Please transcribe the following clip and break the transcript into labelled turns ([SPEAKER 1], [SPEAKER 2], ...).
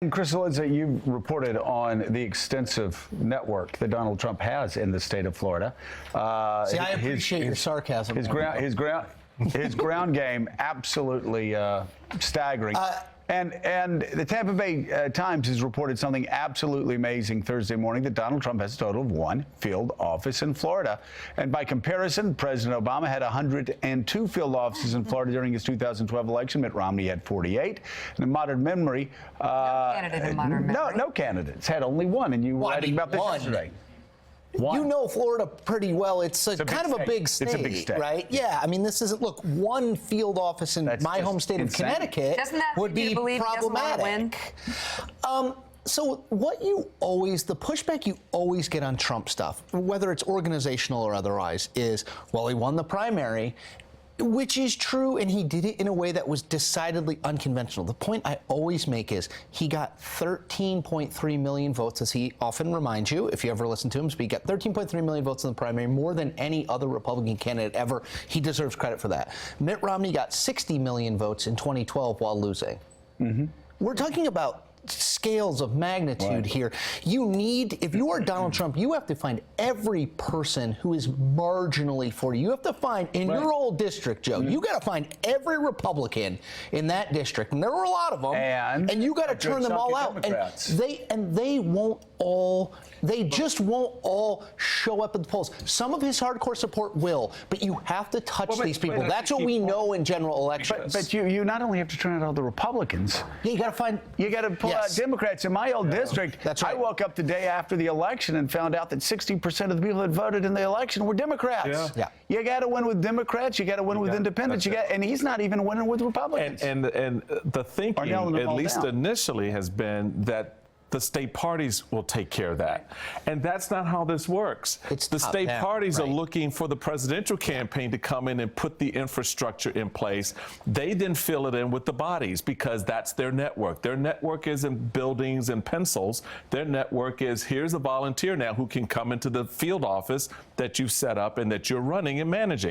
[SPEAKER 1] And Cillizza, you've reported on the extensive network that Donald Trump has in the state of Florida.
[SPEAKER 2] See, I appreciate your sarcasm.
[SPEAKER 1] His ground game absolutely staggering. And the Tampa Bay Times has reported something absolutely amazing Thursday morning, that Donald Trump has a total of 1 field office in Florida. And by comparison, President Obama had 102 field offices in Florida during his 2012 election. Mitt Romney had 48. And in modern memory,
[SPEAKER 3] no candidate in modern memory.
[SPEAKER 1] No candidates. Had only one. And you were writing about this yesterday.
[SPEAKER 2] You know Florida pretty well. It's kind of a big state.
[SPEAKER 1] It's a big state,
[SPEAKER 2] right? Yeah. I mean, this isn't. Look, 1 field office in my home state of Connecticut would be problematic. So what you always, the pushback you always get on Trump stuff, whether it's organizational or otherwise, is, well, he won the primary, which is true, and he did it in a way that was decidedly unconventional. The point I always make is he got 13.3 million votes, as he often reminds you, if you ever listen to him speak. He got 13.3 million votes in the primary, more than any other Republican candidate ever. He deserves credit for that. Mitt Romney got 60 million votes in 2012 while losing. We're talking about scales of magnitude here. You need, if you are Donald Trump, you have to find every person who is marginally for you. You have to find, in your old district, Joe, you got to find every Republican in that district, and there were a lot of them, and you got to turn them all out. And they won't all, they just won't all show up at the polls. Some of his hardcore support will, but you have to touch these people. That's what we know in general elections.
[SPEAKER 1] But you not only have to turn out all the Republicans.
[SPEAKER 2] Yeah, you got to find.
[SPEAKER 1] You got to pull out Democrats. In my old district,
[SPEAKER 2] that's right.
[SPEAKER 1] I woke up the day after the election and found out that 60% of the people that voted in the election were Democrats. You got to win with Democrats. You got to win with independents. And he's not even winning with Republicans.
[SPEAKER 4] And the thinking, at least initially, has been that the state parties will take care of that. And that's not how this works. The state parties are looking for the presidential campaign to come in and put the infrastructure in place. They then fill it in with the bodies, because that's their network. Their network isn't buildings and pencils. Their network is, here's a volunteer now who can come into the field office that you've set up and that you're running and managing.